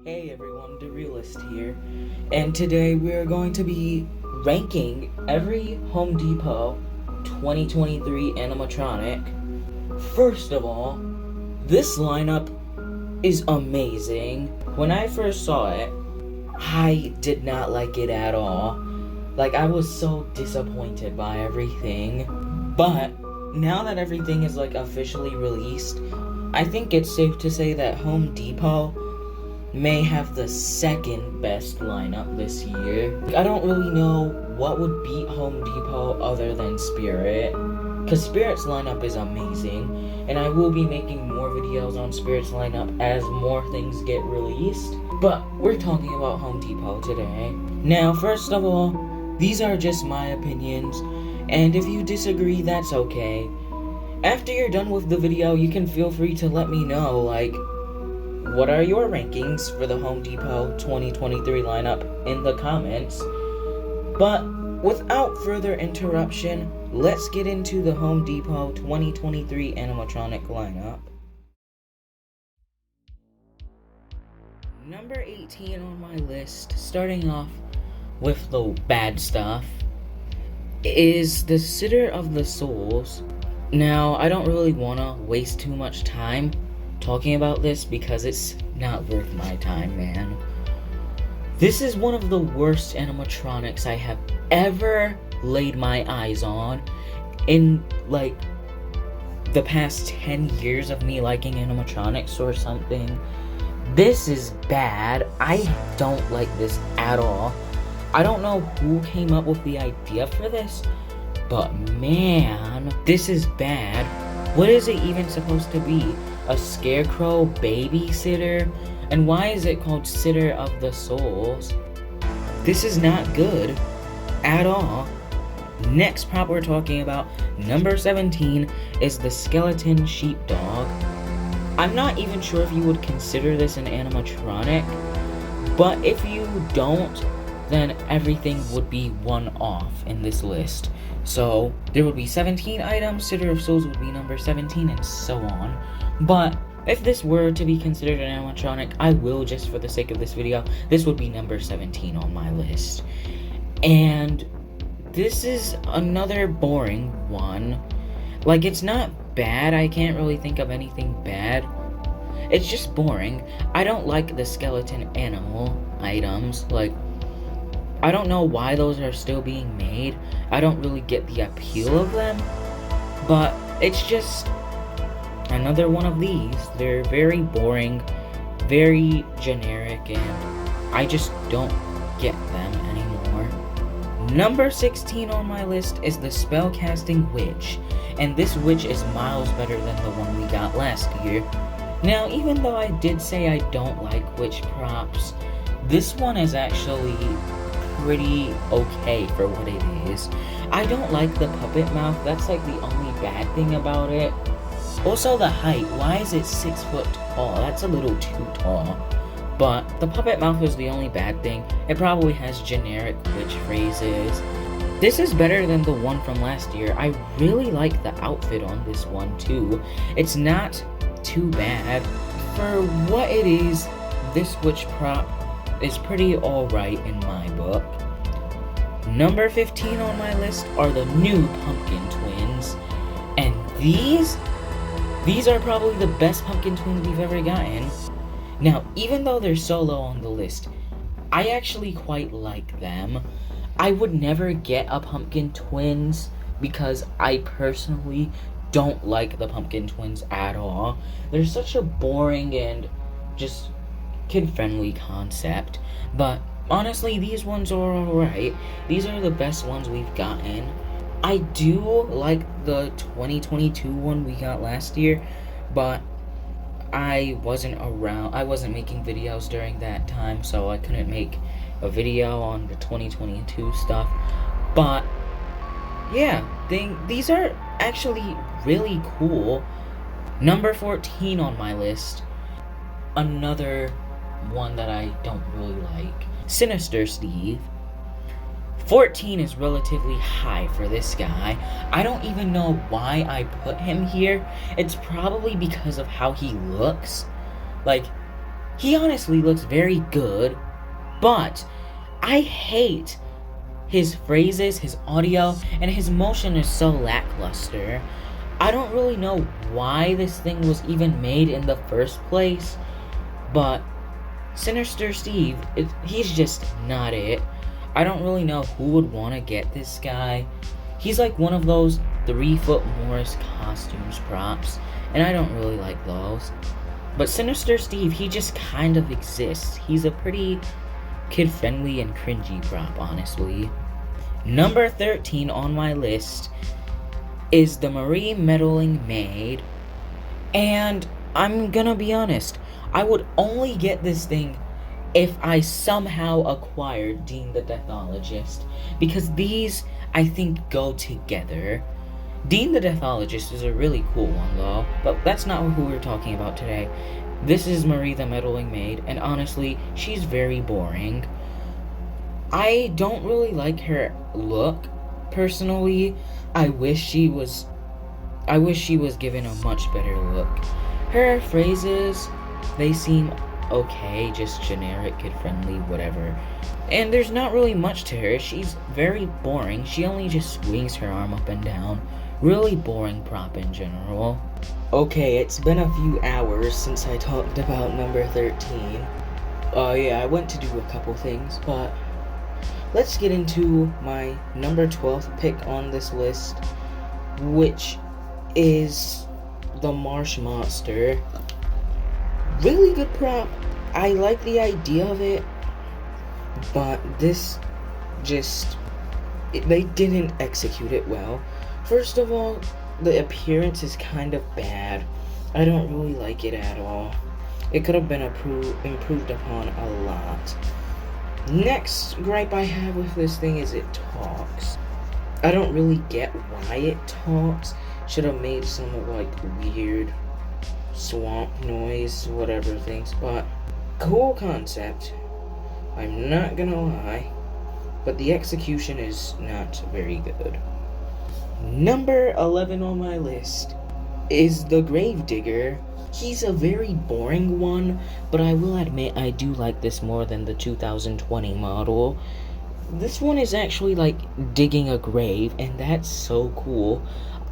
Hey everyone, Darealist here, and today we're going to be ranking every Home Depot 2023 animatronic. First of all, this lineup is amazing. When I first saw it, I did not like it at all. Like, I was so disappointed by everything. But now that everything is officially released, I think it's safe to say that Home Depot may have the second best lineup this year. I don't really know what would beat Home Depot other than Spirit, because Spirit's lineup is amazing, and I will be making more videos on Spirit's lineup as more things get released. But we're talking about Home Depot today. Now, first of all, these are just my opinions, and if you disagree, that's okay. After you're done with the video, you can feel free to let me know, what are your rankings for the Home Depot 2023 lineup in the comments? But without further interruption, let's get into the Home Depot 2023 animatronic lineup. Number 18 on my list, starting off with the bad stuff, is the Sitter of the Souls. Now, I don't really want to waste too much time talking about this because it's not worth my time, man. This is one of the worst animatronics I have ever laid my eyes on in the past 10 years of me liking animatronics or something. This is bad. I don't like this at all. I don't know who came up with the idea for this, but man, this is bad. What is it even supposed to be? A Scarecrow babysitter? And why is it called Sitter of the Souls? This is not good at all. Next prop we're talking about, number 17, is the Skeleton Sheepdog. I'm not even sure if you would consider this an animatronic, but if you don't, then everything would be one off in this list. So there would be 17 items, Sitter of Souls would be number 17, and so on. But if this were to be considered an animatronic, I will, just for the sake of this video, this would be number 17 on my list. And this is another boring one. It's not bad, I can't really think of anything bad. It's just boring. I don't like the skeleton animal items. I don't know why those are still being made. I don't really get the appeal of them. But it's just another one of these. They're very boring, very generic, and I just don't get them anymore. Number 16 on my list is the Spellcasting Witch, and this witch is miles better than the one we got last year. Now, even though I did say I don't like witch props, this one is actually pretty okay for what it is. I don't like the puppet mouth. That's the only bad thing about it. Also, the height. Why is it 6 foot tall? That's a little too tall. But the puppet mouth is the only bad thing. It probably has generic witch phrases. This is better than the one from last year. I really like the outfit on this one too. It's not too bad. For what it is, this witch prop is pretty alright in my book. Number 15 on my list are the new Pumpkin Twins. And these are probably the best Pumpkin Twins we've ever gotten. Now, even though they're so low on the list, I actually quite like them. I would never get a Pumpkin Twins because I personally don't like the Pumpkin Twins at all. They're such a boring and just kid-friendly concept. But honestly, these ones are alright. These are the best ones we've gotten. I do like the 2022 one we got last year, but I wasn't around. I wasn't making videos during that time, so I couldn't make a video on the 2022 stuff. But yeah, these are actually really cool. Number 14 on my list, another one that I don't really like, Sinister Steve. 14 is relatively high for this guy. I don't even know why I put him here. It's probably because of how he looks. He honestly looks very good, but I hate his phrases, his audio, and his motion is so lackluster. I don't really know why this thing was even made in the first place, but Sinister Steve, he's just not it. I don't really know who would want to get this guy. He's like one of those 3-foot Morris costumes props, and I don't really like those. But Sinister Steve, he just kind of exists. He's a pretty kid-friendly and cringy prop, honestly. Number 13 on my list is the Marie Meddling Maid. And I'm gonna be honest, I would only get this thing if I somehow acquired Dean the Deathologist, because these, I think, go together. Dean the Deathologist is a really cool one, though, but that's not who we're talking about today. This is Marie the Meddling Maid, and honestly, she's very boring. I don't really like her look, personally. I wish she was given a much better look. Her phrases, they seem okay, just generic, kid-friendly, whatever. And there's not really much to her. She's very boring. She only just swings her arm up and down. Really boring prop in general. Okay, it's been a few hours since I talked about number 13. Yeah, I went to do a couple things, but let's get into my number 12th pick on this list, which is the Marsh Monster. Really good prop. I like the idea of it, but this they didn't execute it well. First of all, the appearance is kind of bad. I don't really like it at all. It could have been improved upon a lot. Next gripe I have with this thing is it talks. I don't really get why it talks. Should have made some like weird swamp noise, whatever things, but cool concept. I'm not gonna lie, but the execution is not very good. Number 11 on my list is the Gravedigger. He's a very boring one, but I will admit I do like this more than the 2020 model. This one is actually like digging a grave, and that's so cool.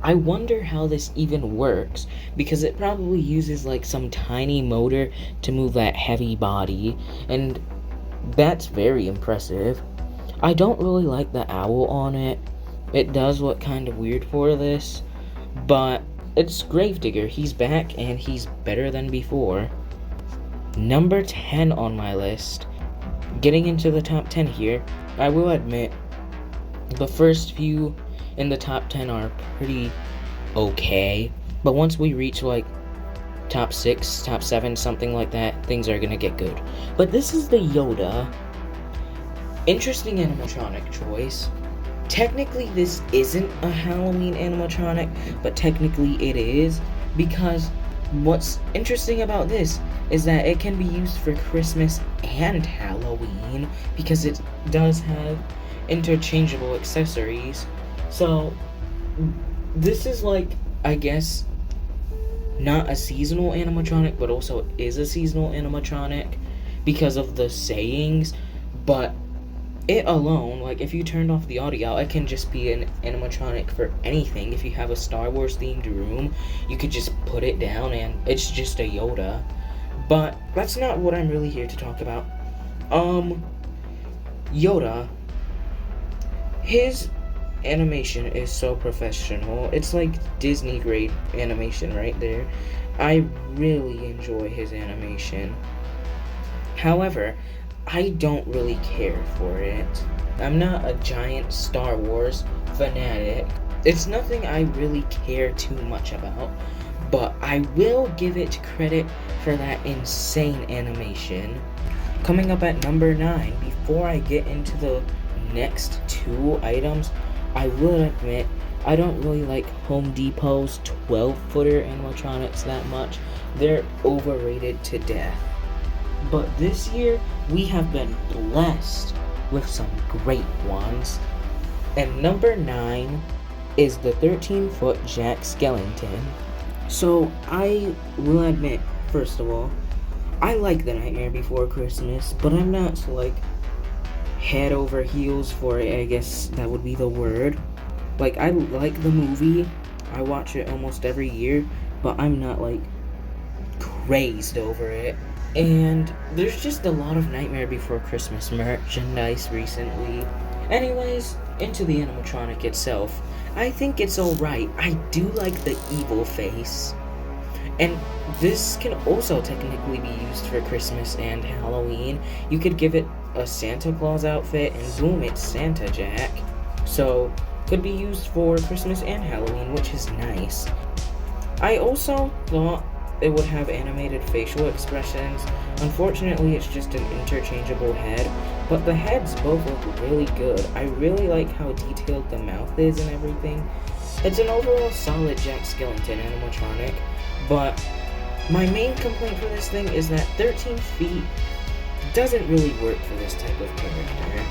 I wonder how this even works, because it probably uses like some tiny motor to move that heavy body, and that's very impressive. I don't really like the owl on it. It does look kind of weird for this, but it's Gravedigger. He's back, and he's better than before. Number 10 on my list. Getting into the top 10 here, I will admit, the first few in the top 10 are pretty okay, but once we reach like top 6, top 7, something like that, things are gonna get good. But this is the Yoda. Interesting animatronic choice. Technically this isn't a Halloween animatronic, but technically it is, because what's interesting about this is that it can be used for Christmas and Halloween, because it does have interchangeable accessories. So this is like, I guess, not a seasonal animatronic, but also is a seasonal animatronic because of the sayings. But it alone, like if you turned off the audio, it can just be an animatronic for anything. If you have a Star Wars themed room, you could just put it down and it's just a Yoda. But that's not what I'm really here to talk about. Yoda, his animation is so professional. It's like Disney grade animation right there. I really enjoy his animation. However, I don't really care for it. I'm not a giant Star Wars fanatic. It's nothing I really care too much about, but I will give it credit for that insane animation. Coming up at number 9, before I get into the next 2 items, I will admit I don't really like Home Depot's 12-footer animatronics that much. They're overrated to death. But this year, we have been blessed with some great ones. And number 9 is the 13-foot Jack Skellington. So, I will admit, first of all, I like The Nightmare Before Christmas, but I'm not like head over heels for it, I guess that would be the word. Like, I like the movie, I watch it almost every year, but I'm not like crazed over it. And there's just a lot of Nightmare Before Christmas merchandise recently. Anyways, into the animatronic itself. I think it's alright. I do like the evil face. And this can also technically be used for Christmas and Halloween. You could give it a Santa Claus outfit and boom, it's Santa Jack. So, could be used for Christmas and Halloween, which is nice. I also thought it would have animated facial expressions. Unfortunately, it's just an interchangeable head, but the heads both look really good. I really like how detailed the mouth is and everything. It's an overall solid Jack Skellington animatronic, but my main complaint for this thing is that 13 feet doesn't really work for this type of character.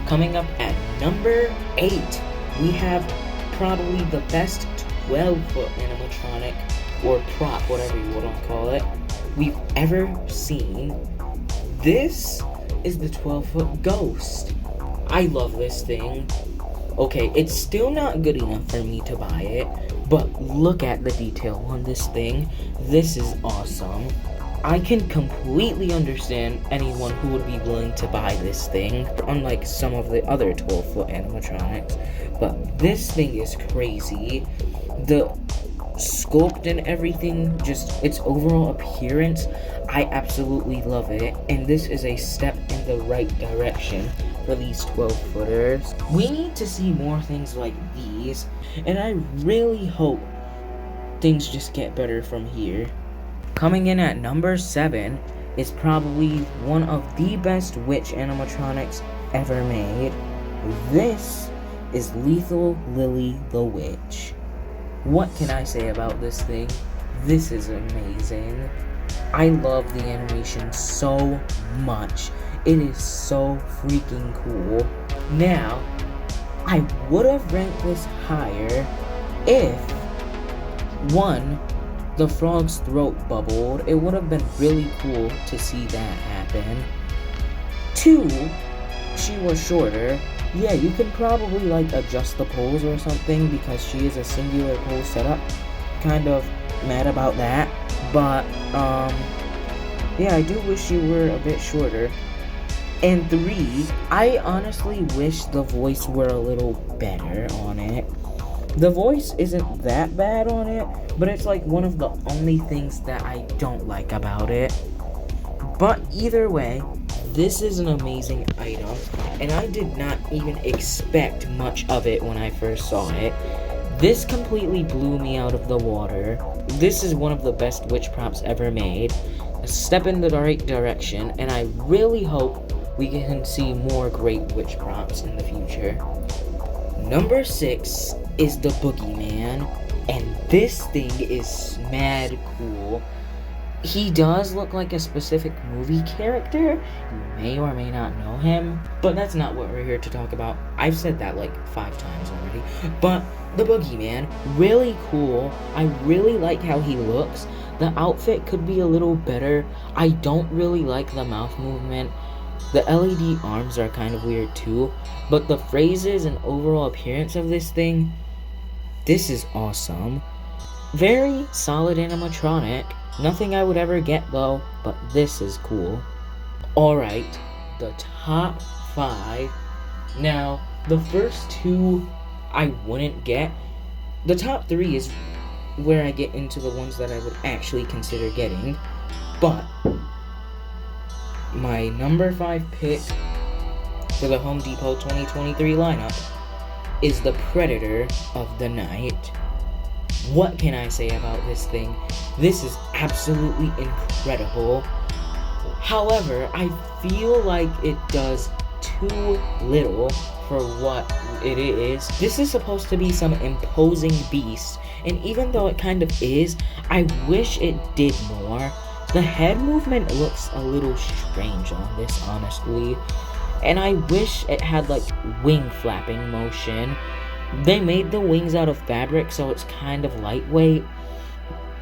Coming up at number 8, we have probably the best 12-foot animatronic, or prop, whatever you want to call it, we've ever seen. This is the 12-foot Ghost. I love this thing. Okay, it's still not good enough for me to buy it, but look at the detail on this thing. This is awesome. I can completely understand anyone who would be willing to buy this thing, unlike some of the other 12-foot animatronics, but this thing is crazy. The sculpt and everything, just its overall appearance, I absolutely love it, and this is a step in the right direction for these 12-footers. We need to see more things like these, and I really hope things just get better from here. Coming in at number 7 is probably one of the best witch animatronics ever made. This is Lethal Lily the Witch. What can I say about this thing? This is amazing. I love the animation so much. It is so freaking cool. Now, I would have ranked this higher if 1, the frog's throat bubbled. It would have been really cool to see that happen. 2, she was shorter. Yeah, you could probably like adjust the pose or something because she is a singular pose setup. Kind of mad about that, but yeah, I do wish you were a bit shorter. And 3, I honestly wish the voice were a little better on it. The voice isn't that bad on it, but it's like one of the only things that I don't like about it. But either way, this is an amazing item, and I did not even expect much of it when I first saw it. This completely blew me out of the water. This is one of the best witch props ever made. A step in the right direction, and I really hope we can see more great witch props in the future. Number 6 is the Boogeyman, and this thing is mad cool. He does look like a specific movie character. You may or may not know him, but that's not what we're here to talk about. I've said that like 5 times already. But the Boogeyman, really cool. I really like how he looks. The outfit could be a little better. I don't really like the mouth movement. The LED arms are kind of weird too, but the phrases and overall appearance of this thing, this is awesome. Very solid animatronic. Nothing I would ever get though, but this is cool. Alright, the top 5. Now, the first 2 I wouldn't get. The top 3 is where I get into the ones that I would actually consider getting. But my number 5 pick for the Home Depot 2023 lineup is the Predator of the Night. What can I say about this thing? This is absolutely incredible. However, I feel like it does too little for what it is. This is supposed to be some imposing beast, and even though it kind of is, I wish it did more. The head movement looks a little strange on this, honestly, and I wish it had like wing flapping motion. They made the wings out of fabric, so it's kind of lightweight,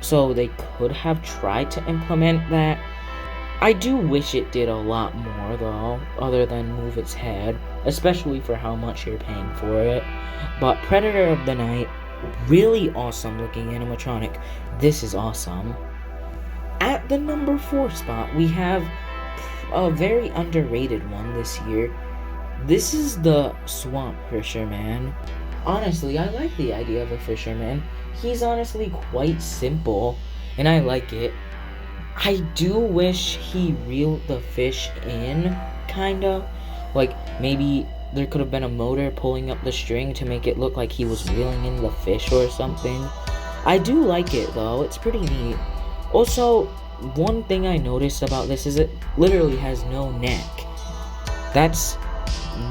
so they could have tried to implement that, I do wish it did a lot more though, other than move its head, especially for how much you're paying for it. But Predator of the Night, really awesome looking animatronic. This is awesome. At the number 4 spot, we have a very underrated one this year. This is the Swamp Fisherman. Honestly, I like the idea of a fisherman. He's honestly quite simple, and I like it. I do wish he reeled the fish in, kinda. Like, maybe there could have been a motor pulling up the string to make it look like he was reeling in the fish or something. I do like it, though. It's pretty neat. Also, one thing I noticed about this is it literally has no neck. That's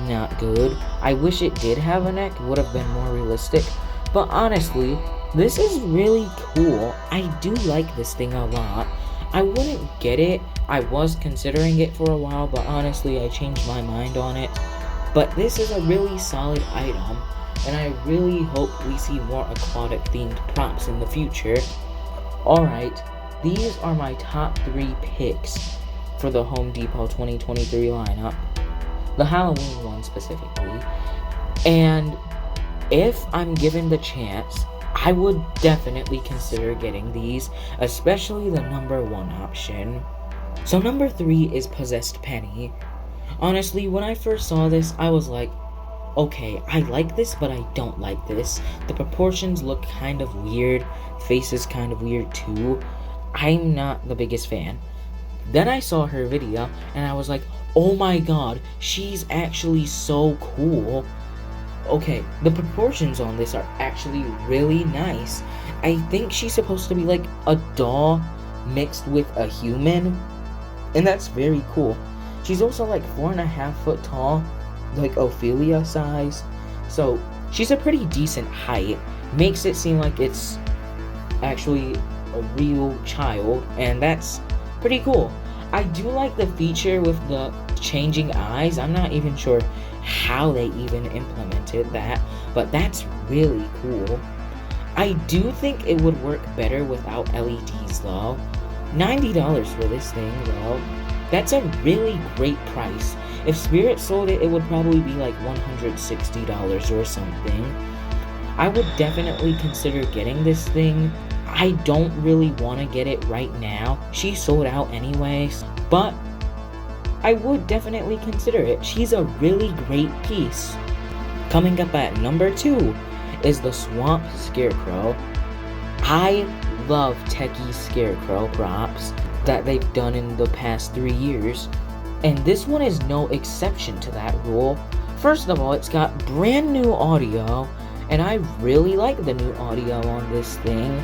not good. I wish it did have a neck. It would have been more realistic. But honestly, this is really cool. I do like this thing a lot. I wouldn't get it. I was considering it for a while, but honestly, I changed my mind on it. But this is a really solid item, and I really hope we see more aquatic-themed props in the future. Alright, these are my top 3 picks for the Home Depot 2023 lineup. The Halloween one specifically. And if I'm given the chance, I would definitely consider getting these, especially the number 1 option. So number 3 is Possessed Penny. Honestly, when I first saw this, I was like, okay, I like this, but I don't like this. The proportions look kind of weird, face is kind of weird too. I'm not the biggest fan. Then I saw her video, and I was like, oh my god, she's actually so cool. Okay, the proportions on this are actually really nice. I think she's supposed to be like a doll mixed with a human, and that's very cool. She's also like 4.5 foot tall, like Ophelia size, so she's a pretty decent height. Makes it seem like it's actually a real child, and that's pretty cool. I do like the feature with the changing eyes. I'm not even sure how they even implemented that, but that's really cool. I do think it would work better without LEDs though. $90 for this thing though. That's a really great price. If Spirit sold it, it would probably be like $160 or something. I would definitely consider getting this thing. I don't really want to get it right now. She sold out anyways, but I would definitely consider it. She's a really great piece. Coming up at number 2 is the Swamp Scarecrow. I love techie Scarecrow props that they've done in the past 3 years, and this one is no exception to that rule. First of all, it's got brand new audio, and I really like the new audio on this thing.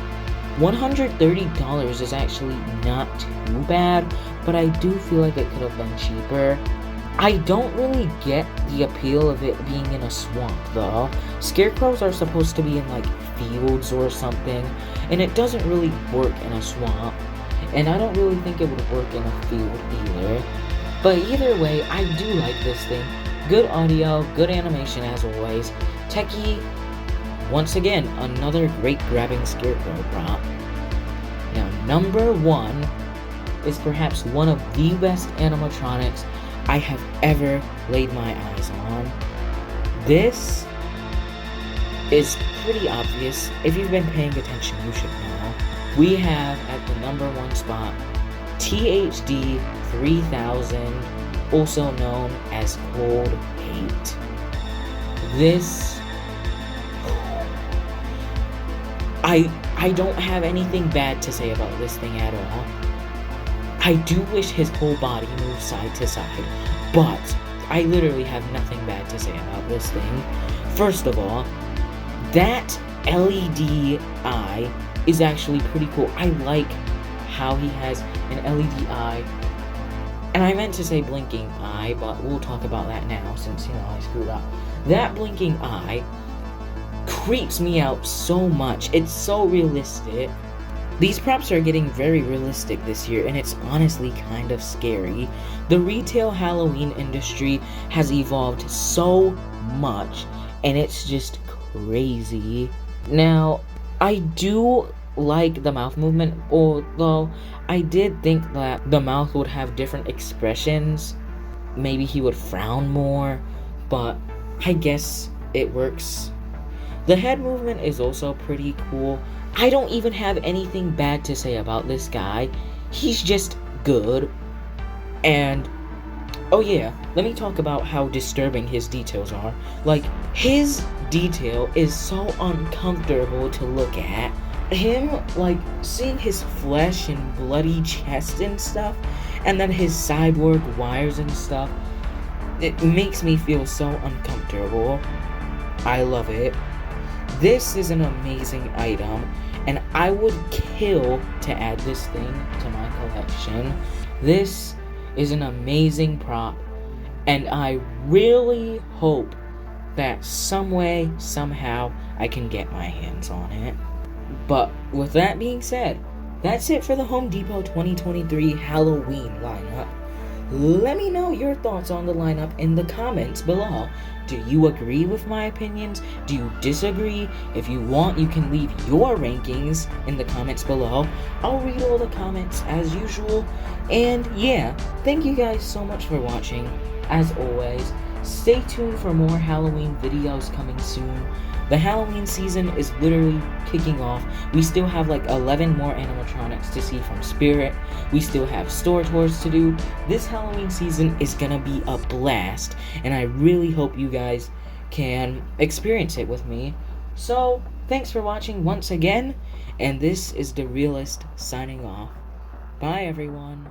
$130 is actually not too bad, but I do feel like it could have been cheaper. I don't really get the appeal of it being in a swamp though. Scarecrows are supposed to be in like fields or something, and it doesn't really work in a swamp. And I don't really think it would work in a field either. But either way, I do like this thing. Good audio, good animation as always. Techie, once again, another great grabbing Scarecrow prop. Now, number 1 is perhaps one of the best animatronics I have ever laid my eyes on. This is pretty obvious. If you've been paying attention, you should know. We have at the number 1 spot, THD 3000, also known as Cold 8. This... I don't have anything bad to say about this thing at all. I do wish his whole body moved side to side, but I literally have nothing bad to say about this thing. First of all, that LED eye is actually pretty cool. I like how he has an LED eye. And I meant to say blinking eye, but we'll talk about that now since, I screwed up. That blinking eye creeps me out so much. It's so realistic. These props are getting very realistic this year, and it's honestly kind of scary. The retail Halloween industry has evolved so much, and it's just crazy. Now, I do like the mouth movement, although I did think that the mouth would have different expressions. Maybe he would frown more, but I guess it works. The head movement is also pretty cool. I don't even have anything bad to say about this guy. He's just good. And oh yeah, let me talk about how disturbing his details are. Like, his detail is so uncomfortable to look at. Him, like, seeing his flesh and bloody chest and stuff, and then his cyborg wires and stuff, it makes me feel so uncomfortable. I love it. This is an amazing item, and I would kill to add this thing to my collection. This is an amazing prop, and I really hope that some way, somehow, I can get my hands on it. But with that being said, that's it for the Home Depot 2023 Halloween lineup. Let me know your thoughts on the lineup in the comments below. Do you agree with my opinions? Do you disagree? If you want, you can leave your rankings in the comments below. I'll read all the comments as usual. And yeah, thank you guys so much for watching. As always, stay tuned for more Halloween videos coming soon. The Halloween season is literally kicking off. We still have like 11 more animatronics to see from Spirit. We still have store tours to do. This Halloween season is gonna be a blast, and I really hope you guys can experience it with me. So, thanks for watching once again, and this is Darealist signing off. Bye everyone.